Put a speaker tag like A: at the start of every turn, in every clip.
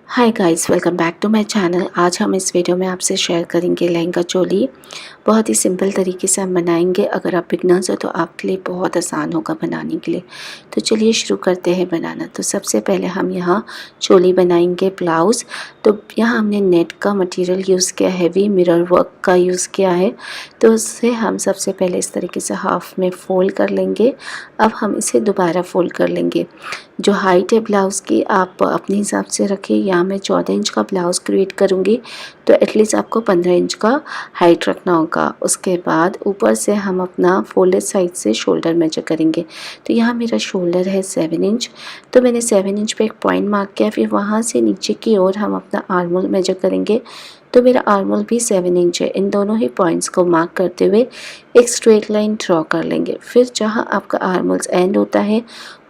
A: Hi guys, welcome back to my channel. आज हम इस वीडियो में आपसे शेयर करेंगे लहंगा चोली। बहुत ही सिंपल तरीके से हम बनाएंगे। अगर आप बिगनर्स हो तो आपके लिए बहुत आसान होगा बनाने के लिए। तो चलिए शुरू करते हैं बनाना। तो सबसे पहले हम यहाँ चोली बनाएंगे, ब्लाउज़। तो यहाँ हमने नेट का मटेरियल यूज़ किया, हैवी मिरर वर्क का यूज़ किया है। तो उससे हम सबसे पहले इस तरीके से हाफ में फ़ोल्ड कर लेंगे। अब हम इसे दोबारा फ़ोल्ड कर लेंगे। जो हाइट है ब्लाउज़ की आप अपने हिसाब से रखिए। यहाँ मैं 14 इंच का ब्लाउज़ क्रिएट करूँगी, तो एटलीस्ट आपको 15 इंच का हाइट रखना होगा। उसके बाद ऊपर से हम अपना फोल्डेड साइड से शोल्डर मेजर करेंगे। तो यहाँ मेरा शोल्डर है 7 इंच, तो मैंने 7 इंच पे एक पॉइंट मार्क किया। फिर वहाँ से नीचे की ओर हम अपना आर्म होल मेजर करेंगे। तो मेरा आर्म होल भी 7 इंच है। इन दोनों ही पॉइंट्स को मार्क करते हुए एक स्ट्रेट लाइन ड्रॉ कर लेंगे। फिर जहाँ आपका आर्म होल एंड होता है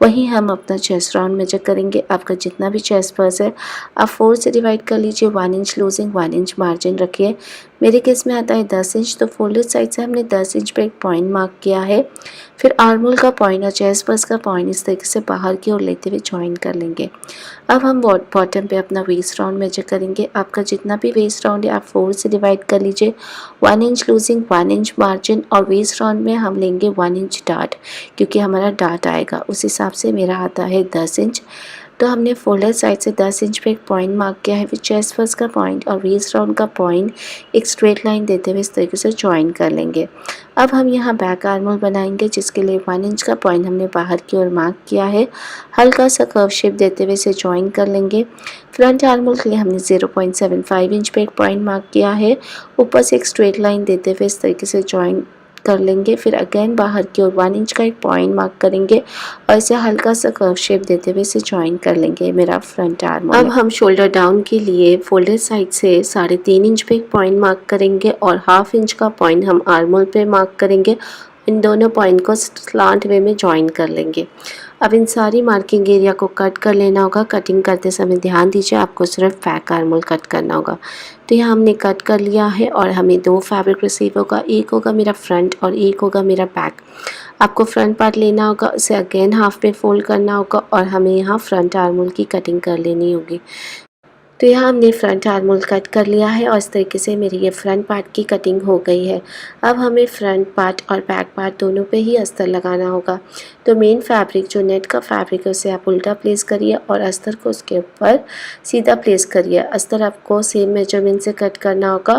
A: वहीं हम अपना चेस्ट राउंड मेजर करेंगे। आपका जितना भी चेस्ट पर्स है आप 4 से डिवाइड कर लीजिए। 1 इंच लूजिंग, 1 इंच मार्जिन रखिए। मेरे केस में आता है 10 इंच, तो फोल्डेड साइड से हमने 10 इंच पे एक पॉइंट मार्क किया है। फिर आर्म होल का पॉइंट और चेस्ट पर्स का पॉइंट इस तरीके से बाहर की ओर लेते हुए ज्वाइन कर लेंगे। अब हम बॉटम पे अपना वेस्ट राउंड मेजर करेंगे। आपका जितना भी वेस्ट राउंड है आप 4 से डिवाइड कर लीजिए। 1 इंच लूजिंग, 1 इंच मार्जिन, और वेस्ट राउंड में हम लेंगे 1 इंच डार्ट, क्योंकि हमारा डार्ट आएगा। उस हिसाब से मेरा आता है 10 इंच। तो हमने फोल्डर साइड से 10 इंच पे एक पॉइंट मार्क किया है। फिर चेस्ट पर्स का पॉइंट और वेस्ट राउंड का पॉइंट एक स्ट्रेट लाइन देते हुए इस तरीके से ज्वाइन कर लेंगे। अब हम यहाँ बैक आर्म होल बनाएंगे, जिसके लिए 1 इंच का पॉइंट हमने बाहर की ओर मार्क किया है। हल्का सा कर्व शेप देते हुए इसे ज्वाइन कर लेंगे। फ्रंट आर्म होल के लिए हमने 0.75 इंच पे एक पॉइंट मार्क किया है। ऊपर से एक स्ट्रेट लाइन देते हुए इस तरीके से ज्वाइन कर लेंगे। फिर अगेन बाहर की ओर 1 इंच का एक पॉइंट मार्क करेंगे और इसे हल्का सा कर्व शेप देते हुए इसे ज्वाइन कर लेंगे। मेरा फ्रंट आर्म होल। अब हम शोल्डर डाउन के लिए फोल्डेड साइड से 3.5 इंच पे एक पॉइंट मार्क करेंगे और 1/2 इंच का पॉइंट हम आर्म होल पे मार्क करेंगे। इन दोनों पॉइंट को स्लांट वे में ज्वाइन कर लेंगे। अब इन सारी मार्किंग एरिया को कट कर लेना होगा। कटिंग करते समय ध्यान दीजिए, आपको सिर्फ बैक आर्म होल कट करना होगा। तो यहाँ हमने कट कर लिया है और हमें 2 फैब्रिक रिसीव होगा। एक होगा मेरा फ्रंट और एक होगा मेरा बैक। आपको फ्रंट पार्ट लेना होगा, उसे अगेन हाफ पे फोल्ड करना होगा और हमें यहाँ फ्रंट आर्म होल की कटिंग कर लेनी होगी। तो यहाँ हमने फ्रंट आर्म होल कट कर लिया है और इस तरीके से मेरी ये फ्रंट पार्ट की कटिंग हो गई है। अब हमें फ्रंट पार्ट और बैक पार्ट दोनों पे ही अस्तर लगाना होगा। तो मेन फैब्रिक जो नेट का फैब्रिक है उसे आप उल्टा प्लेस करिए और अस्तर को उसके ऊपर सीधा प्लेस करिए। अस्तर आपको सेम मेजरमेंट से कट करना होगा।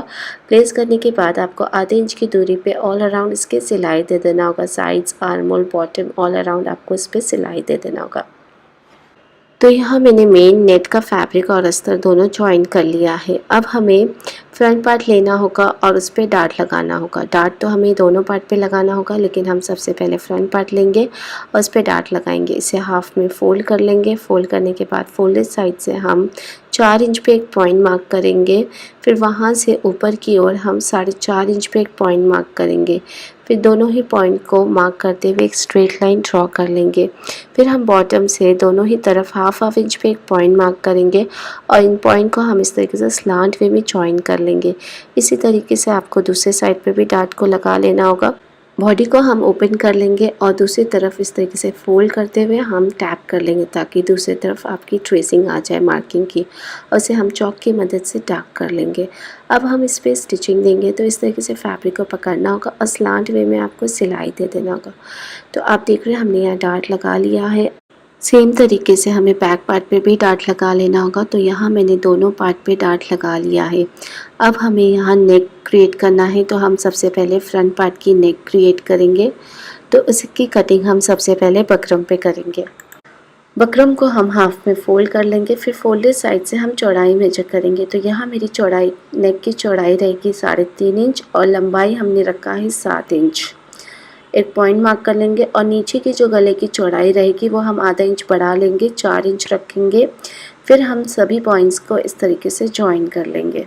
A: प्लेस करने के बाद आपको आधे इंच की दूरी पे ऑल अराउंड इसके सिलाई दे देना होगा। Sides, arm hole, bottom, all around आपको इस पर सिलाई दे देना होगा। तो यहाँ मैंने मेन नेट का फैब्रिक और अस्तर दोनों ज्वाइन कर लिया है। अब हमें फ्रंट पार्ट लेना होगा और उस पर डार्ट लगाना होगा। डार्ट तो हमें दोनों पार्ट पे लगाना होगा, लेकिन हम सबसे पहले फ्रंट पार्ट लेंगे और उस पर डार्ट लगाएंगे। इसे हाफ में फोल्ड कर लेंगे। फोल्ड करने के बाद फोल्डेड साइड से हम 4 इंच पे एक पॉइंट मार्क करेंगे। फिर वहाँ से ऊपर की ओर हम 4.5 इंच पे एक पॉइंट मार्क करेंगे। फिर दोनों ही पॉइंट को मार्क करते हुए एक स्ट्रेट लाइन ड्रॉ कर लेंगे। फिर हम बॉटम से दोनों ही तरफ हाफ इंच पे एक पॉइंट मार्क करेंगे और इन पॉइंट को हम इस तरीके से स्लांट वे में ज्वाइन कर लेंगे। इसी तरीके से आपको दूसरे साइड पे भी डार्ट को लगा लेना होगा। बॉडी को हम ओपन कर लेंगे और दूसरी तरफ इस तरीके से फोल्ड करते हुए हम टैप कर लेंगे, ताकि दूसरी तरफ आपकी ट्रेसिंग आ जाए मार्किंग की, और इसे हम चॉक की मदद से टैप कर लेंगे। अब हम इस पर स्टिचिंग देंगे। तो इस तरीके से फैब्रिक को पकड़ना होगा और स्लांट वे में आपको सिलाई दे देना होगा। तो आप देख रहे हैं हमने यहाँ डार्ट लगा लिया है। सेम तरीके से हमें बैक पार्ट पे भी डार्ट लगा लेना होगा। तो यहाँ मैंने दोनों पार्ट पे डार्ट लगा लिया है। अब हमें यहाँ नेक क्रिएट करना है, तो हम सबसे पहले फ्रंट पार्ट की नेक क्रिएट करेंगे। तो इसकी कटिंग हम सबसे पहले बकरम पे करेंगे। बकरम को हम हाफ में फोल्ड कर लेंगे। फिर फोल्डेड साइड से हम चौड़ाई मेजर करेंगे। तो यहाँ मेरी चौड़ाई, नेक की चौड़ाई रहेगी 3.5 इंच और लंबाई हमने रखा है 7 इंच। एक पॉइंट मार्क कर लेंगे और नीचे की जो गले की चौड़ाई रहेगी वो हम आधा इंच बढ़ा लेंगे, 4 इंच रखेंगे। फिर हम सभी पॉइंट्स को इस तरीके से ज्वाइन कर लेंगे।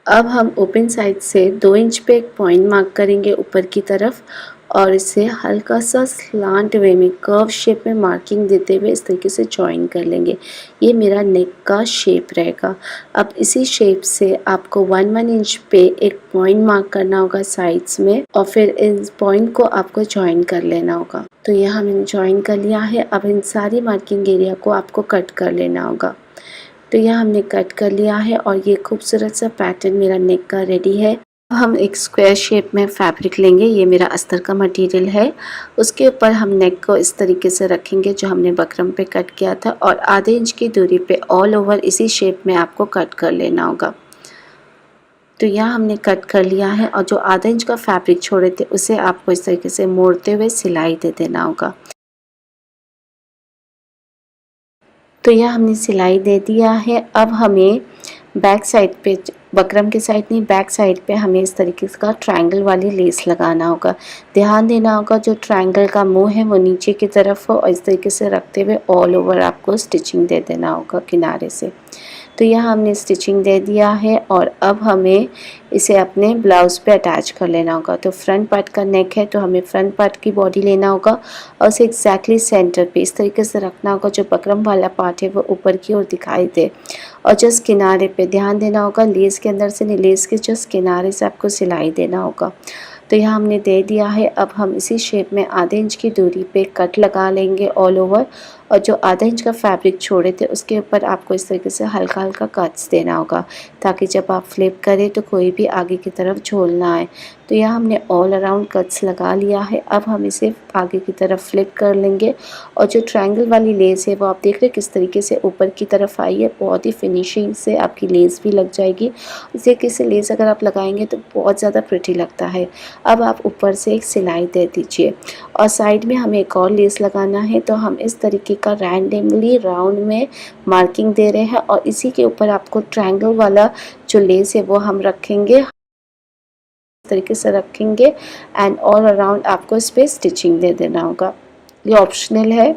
A: अब हम ओपन साइड से 2 इंच पे एक पॉइंट मार्क करेंगे ऊपर की तरफ और इसे हल्का सा स्लांट वे में कर्व शेप में मार्किंग देते हुए इस तरीके से जॉइन कर लेंगे। ये मेरा नेक का शेप रहेगा। अब इसी शेप से आपको 1 इंच पे एक पॉइंट मार्क करना होगा साइड्स में और फिर इस पॉइंट को आपको जॉइन कर लेना होगा। तो यहाँ मैंने जॉइन कर लिया है। अब इन सारी मार्किंग एरिया को आपको कट कर लेना होगा। तो यहाँ हमने कट कर लिया है और ये खूबसूरत सा पैटर्न मेरा नेक का रेडी है। अब हम एक स्क्वायर शेप में फैब्रिक लेंगे। ये मेरा अस्तर का मटेरियल है। उसके ऊपर हम नेक को इस तरीके से रखेंगे जो हमने बकरम पे कट किया था और आधे इंच की दूरी पे ऑल ओवर इसी शेप में आपको कट कर लेना होगा। तो यहाँ हमने कट कर लिया है और जो आधा इंच का फैब्रिक छोड़े थे उसे आपको इस तरीके से मोड़ते हुए सिलाई दे देना होगा। तो यह हमने सिलाई दे दिया है। अब हमें बैक साइड पे, बकरम के साइड नहीं, बैक साइड पे हमें इस तरीके का ट्रायंगल वाली लेस लगाना होगा। ध्यान देना होगा जो ट्रायंगल का मुंह है वो नीचे की तरफ हो और इस तरीके से रखते हुए ऑल ओवर आपको स्टिचिंग दे देना होगा किनारे से। तो यहाँ हमने स्टिचिंग दे दिया है और अब हमें इसे अपने ब्लाउज़ पे अटैच कर लेना होगा। तो फ्रंट पार्ट का नेक है तो हमें फ्रंट पार्ट की बॉडी लेना होगा और उसे एग्जैक्टली सेंटर पे इस तरीके से रखना होगा जो बकरम वाला पार्ट है वो ऊपर की ओर दिखाई दे। और जस्ट किनारे पे ध्यान देना होगा, लेस के अंदर से नहीं, लेस के जस्ट किनारे से आपको सिलाई देना होगा। तो यहाँ हमने दे दिया है। अब हम इसी शेप में आधे इंच की दूरी पे कट लगा लेंगे ऑल ओवर और जो आधा इंच का फैब्रिक छोड़े थे उसके ऊपर आपको इस तरीके से हल्का हल्का कट्स देना होगा ताकि जब आप फ्लिप करें तो कोई भी आगे की तरफ झोल ना आए। तो यहाँ हमने ऑल अराउंड कट्स लगा लिया है। अब हम इसे आगे की तरफ फ्लिप कर लेंगे और जो ट्रायंगल वाली लेस है वो आप देख रहे हैं किस तरीके से ऊपर की तरफ आई है। बहुत ही फिनिशिंग से आपकी लेस भी लग जाएगी। इस तरीके से लेस अगर आप लगाएंगे तो बहुत ज़्यादा प्रिटी लगता है। अब आप ऊपर से एक सिलाई दे दीजिए और साइड में हमें एक और लेस लगाना है। तो हम इस तरीके का रैंडमली राउंड में मार्किंग दे रहे हैं और इसी के ऊपर आपको ट्रायंगल वाला जो लेस है वो हम रखेंगे, इस तरीके से रखेंगे एंड ऑल अराउंड आपको इस पर स्टिचिंग दे देना होगा। ये ऑप्शनल है।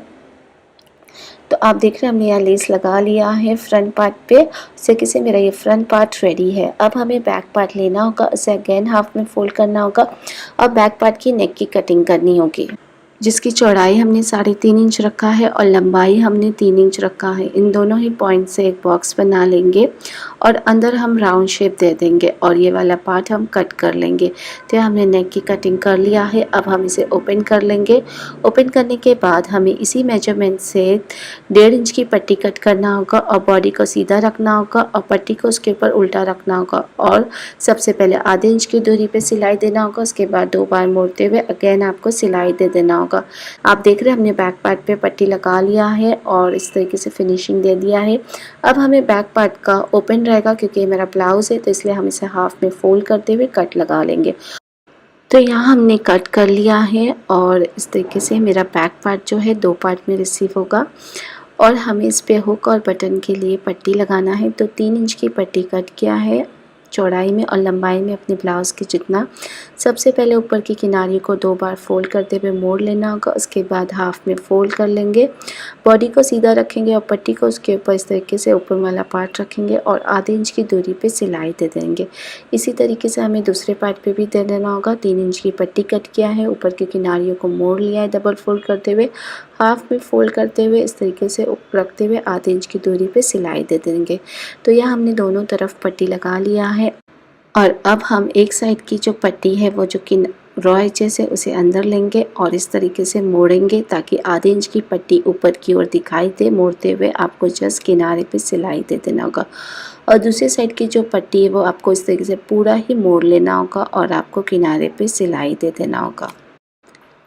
A: तो आप देख रहे हैं हमने यहाँ लेस लगा लिया है फ्रंट पार्ट पे। इस तरीके से मेरा ये फ्रंट पार्ट रेडी है। अब हमें बैक पार्ट लेना होगा, उसे अगेन हाफ में फोल्ड करना होगा और बैक पार्ट की नेक की कटिंग करनी होगी जिसकी चौड़ाई हमने 3.5 इंच रखा है और लंबाई हमने 3 इंच रखा है। इन दोनों ही पॉइंट से एक बॉक्स बना लेंगे और अंदर हम राउंड शेप दे देंगे और ये वाला पार्ट हम कट कर लेंगे। तो हमने नेक की कटिंग कर लिया है। अब हम इसे ओपन कर लेंगे। ओपन करने के बाद हमें इसी मेजरमेंट से 1.5 इंच की पट्टी कट करना होगा और बॉडी को सीधा रखना होगा और पट्टी को उसके ऊपर उल्टा रखना होगा और सबसे पहले आधे इंच की दूरी पे सिलाई देना होगा। उसके बाद 2 बार मोड़ते हुए अगेन आपको सिलाई दे देना होगा। आप देख रहे हैं हमने बैक पार्ट पे पट्टी लगा लिया है और इस तरीके से फिनिशिंग दे दिया है। अब हमें बैक पार्ट का ओपन रहेगा क्योंकि ये मेरा ब्लाउज है तो इसलिए हम इसे हाफ में फोल्ड करते हुए कट लगा लेंगे। तो यहाँ हमने कट कर लिया है और इस तरीके से मेरा बैक पार्ट जो है 2 पार्ट में रिसीव होगा और हमें इस पे हुक और बटन के लिए पट्टी लगाना है। तो 3 इंच की पट्टी कट किया है चौड़ाई में और लंबाई में अपने ब्लाउज़ के जितना। सबसे पहले ऊपर की किनारी को 2 बार फोल्ड करते हुए मोड़ लेना होगा। उसके बाद हाफ में फोल्ड कर लेंगे, बॉडी को सीधा रखेंगे और पट्टी को उसके ऊपर इस तरीके से ऊपर वाला पार्ट रखेंगे और आधे इंच की दूरी पे सिलाई दे देंगे। इसी तरीके से हमें दूसरे पार्ट पे भी दे देना होगा। 3 इंच की पट्टी कट किया है, ऊपर की किनारियों को मोड़ लिया है डबल फोल्ड करते हुए, हाफ में फोल्ड करते हुए इस तरीके से रखते हुए आधे इंच की दूरी पे सिलाई दे देंगे। तो यह हमने दोनों तरफ पट्टी लगा लिया है और अब हम एक साइड की जो पट्टी है वो जो कि रॉ एजेस है उसे अंदर लेंगे और इस तरीके से मोड़ेंगे ताकि आधे इंच की पट्टी ऊपर की ओर दिखाई दे। मोड़ते हुए आपको जस्ट किनारे पे सिलाई दे देना होगा और दूसरी साइड की जो पट्टी है वो आपको इस तरीके से पूरा ही मोड़ लेना होगा और आपको किनारे पे सिलाई दे देना होगा।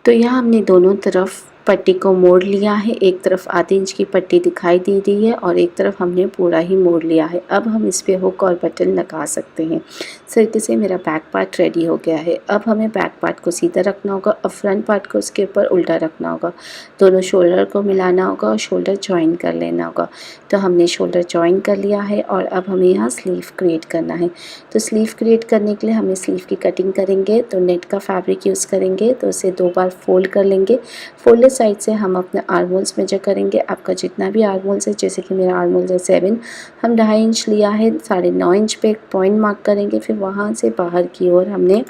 A: तो यहाँ हमने दोनों तरफ पट्टी को मोड़ लिया है। एक तरफ आधे इंच की पट्टी दिखाई दे रही है और एक तरफ हमने पूरा ही मोड़ लिया है। अब हम इस पे हुक और बटन लगा सकते हैं। इस तरीके से मेरा बैक पार्ट रेडी हो गया है। अब हमें बैक पार्ट को सीधा रखना होगा और फ्रंट पार्ट को उसके ऊपर उल्टा रखना होगा। दोनों शोल्डर को मिलाना होगा और शोल्डर ज्वाइन कर लेना होगा। तो हमने शोल्डर ज्वाइन कर लिया है और अब हमें यहाँ स्लीव क्रिएट करना है। तो स्लीव क्रिएट करने के लिए हमें स्लीव की कटिंग करेंगे तो नेट का फैब्रिक यूज़ करेंगे। तो उसे 2 बार फोल्ड कर लेंगे। फोल्डेड साइड से हम अपने आर्म होल्स मेजर करेंगे। आपका जितना भी आर्म होल्स है, जैसे कि मेरा आर्म होल्स है 7, हम 2.5 इंच लिया है, 9.5 इंच पे एक पॉइंट मार्क करेंगे। फिर वहाँ से बाहर की ओर हमने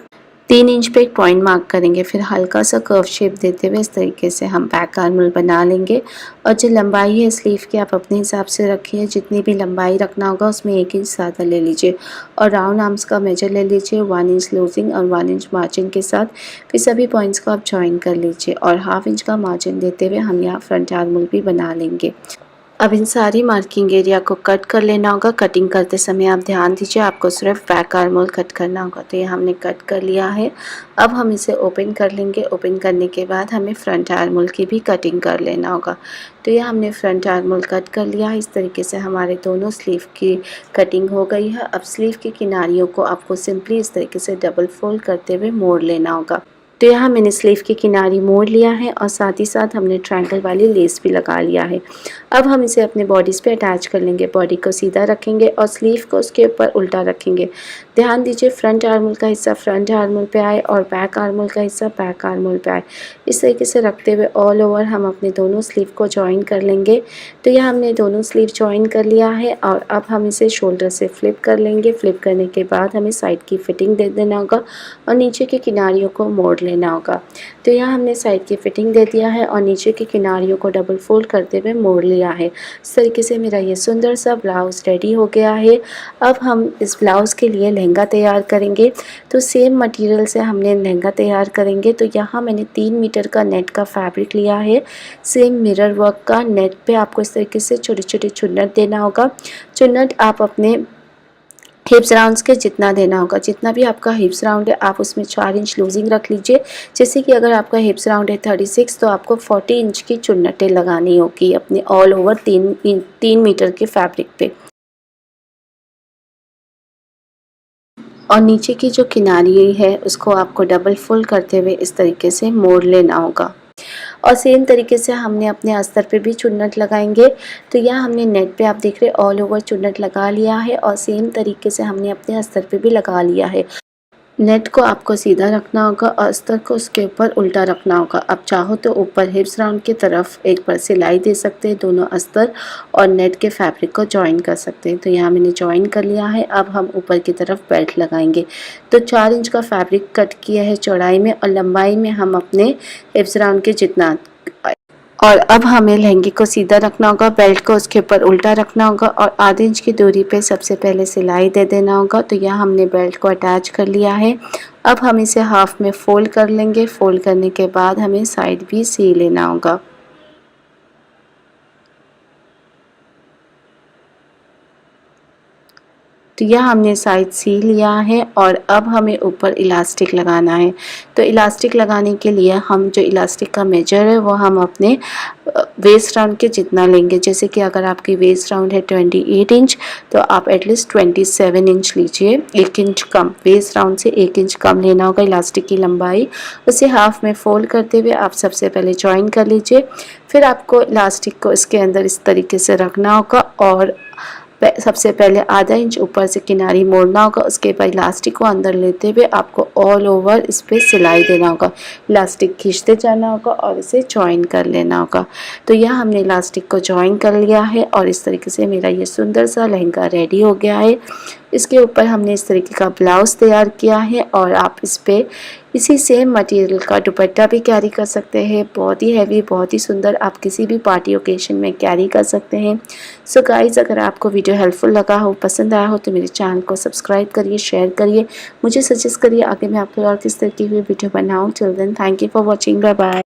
A: 3 इंच पे एक पॉइंट मार्क करेंगे, फिर हल्का सा कर्व शेप देते हुए इस तरीके से हम बैक आर्मोल बना लेंगे। और जो लंबाई है स्लीव की आप अपने हिसाब से रखिए, जितनी भी लंबाई रखना होगा उसमें 1 इंच ज़्यादा ले लीजिए। और राउंड आर्म्स का मेजर ले लीजिए 1 इंच लूजिंग और 1 इंच मार्जिन के साथ। फिर सभी पॉइंट्स को आप जॉइन कर लीजिए और ½ इंच का मार्जिन देते हुए हम यहाँ फ्रंट आर्मोल भी बना लेंगे। अब इन सारी मार्किंग एरिया को कट कर लेना होगा। कटिंग करते समय आप ध्यान दीजिए, आपको सिर्फ बैक आर्मोल कट करना होगा। तो ये हमने कट कर लिया है। अब हम इसे ओपन कर लेंगे। ओपन करने के बाद हमें फ्रंट आर्मोल की भी कटिंग कर लेना होगा। तो ये हमने फ्रंट आर्मोल कट कर लिया है। इस तरीके से हमारे दोनों स्लीव की कटिंग हो गई है। अब स्लीव की किनारियों को आपको सिंपली इस तरीके से डबल फोल्ड करते हुए मोड़ लेना होगा। तो यहाँ मैंने स्लीव की किनारी मोड़ लिया है और साथ ही साथ हमने ट्रायंगल वाली लेस भी लगा लिया है। अब हम इसे अपने बॉडीज़ पे अटैच कर लेंगे। बॉडी को सीधा रखेंगे और स्लीव को उसके ऊपर उल्टा रखेंगे। ध्यान दीजिए, फ्रंट आर्मोल का हिस्सा फ्रंट आर्मोल पे आए और बैक आर्मोल का हिस्सा बैक आर्मोल पे आए। इस तरीके से रखते हुए ऑल ओवर हम अपने दोनों स्लीव को जॉइन कर लेंगे। तो यहाँ हमने दोनों स्लीव जॉइन कर लिया है और अब हम इसे शोल्डर से फ्लिप कर लेंगे। फ्लिप करने के बाद हमें साइड की फिटिंग दे देना होगा और नीचे की किनारियों को मोड़ लेना होगा। तो यहाँ हमने साइड की फिटिंग दे दिया है और नीचे की किनारियों को डबल फोल्ड करते हुए मोड़ लिया है। इस तरीके से मेरा ये सुंदर सा ब्लाउज़ रेडी हो गया है। अब हम इस ब्लाउज़ के लिए लहंगा तैयार करेंगे। तो सेम मटेरियल से हमने लहंगा तैयार करेंगे। तो यहाँ मैंने 3 मीटर का नेट का फैब्रिक लिया है। सेम मिरर वर्क का नेट पे आपको इस तरीके से छोटे छोटे चुन्नट देना होगा। चुन्नट आप अपने हिप्स राउंड्स के जितना देना होगा, जितना भी आपका हिप्स राउंड है आप उसमें 4 इंच लूजिंग रख लीजिए। जैसे कि अगर आपका हिप्स राउंड है 36 तो आपको 40 इंच की चुन्नटें लगानी होगी अपने ऑल ओवर 3 मीटर के फैब्रिक पे। और नीचे की जो किनारी है उसको आपको डबल फोल्ड करते हुए इस तरीके से मोड़ लेना होगा। और सेम तरीके से हमने अपने अस्तर पे भी चुन्नट लगाएंगे। तो यहाँ हमने नेट पे आप देख रहे ऑल ओवर चुन्नट लगा लिया है और सेम तरीके से हमने अपने अस्तर पे भी लगा लिया है। नेट को आपको सीधा रखना होगा और अस्तर को उसके ऊपर उल्टा रखना होगा। आप चाहो तो ऊपर हिप्स राउंड की तरफ एक बार सिलाई दे सकते हैं दोनों अस्तर और नेट के फैब्रिक को जॉइन कर सकते हैं। तो यहाँ मैंने जॉइन कर लिया है। अब हम ऊपर की तरफ बेल्ट लगाएंगे। तो 4 इंच का फैब्रिक कट किया है चौड़ाई में और लंबाई में हम अपने हिप्स राउंड के जितना। और अब हमें लहंगे को सीधा रखना होगा, बेल्ट को उसके ऊपर उल्टा रखना होगा और आधे इंच की दूरी पे सबसे पहले सिलाई दे देना होगा। तो यहाँ हमने बेल्ट को अटैच कर लिया है। अब हम इसे हाफ में फोल्ड कर लेंगे। फोल्ड करने के बाद हमें साइड भी सी लेना होगा। तो यह हमने साइड सी लिया है और अब हमें ऊपर इलास्टिक लगाना है। तो इलास्टिक लगाने के लिए हम जो इलास्टिक का मेजर है वो हम अपने वेस्ट राउंड के जितना लेंगे। जैसे कि अगर आपकी वेस्ट राउंड है 28 इंच तो आप एटलीस्ट 27 इंच लीजिए। 1 इंच कम, वेस्ट राउंड से 1 इंच कम लेना होगा इलास्टिक की लंबाई। उसे हाफ में फोल्ड करते हुए आप सबसे पहले जॉइन कर लीजिए। फिर आपको इलास्टिक को इसके अंदर इस तरीके से रखना होगा और सबसे पहले आधा इंच ऊपर से किनारी मोड़ना होगा। उसके बाद इलास्टिक को अंदर लेते हुए आपको ऑल ओवर इस पर सिलाई देना होगा। इलास्टिक खींचते जाना होगा और इसे जॉइन कर लेना होगा। तो यह हमने इलास्टिक को जॉइन कर लिया है और इस तरीके से मेरा ये सुंदर सा लहंगा रेडी हो गया है। इसके ऊपर हमने इस तरीके का ब्लाउज़ तैयार किया है और आप इस पर इसी सेम मटेरियल का दुपट्टा भी कैरी कर सकते हैं। बहुत ही हैवी, बहुत ही सुंदर, आप किसी भी पार्टी ओकेशन में कैरी कर सकते हैं। सो गाइज़, अगर आपको वीडियो हेल्पफुल लगा हो, पसंद आया हो तो मेरे चैनल को सब्सक्राइब करिए, शेयर करिए, मुझे सजेस्ट करिए आगे मैं आपके और किस तरह की हुई वीडियो बनाऊँ। Till then, thank you for watching, bye bye.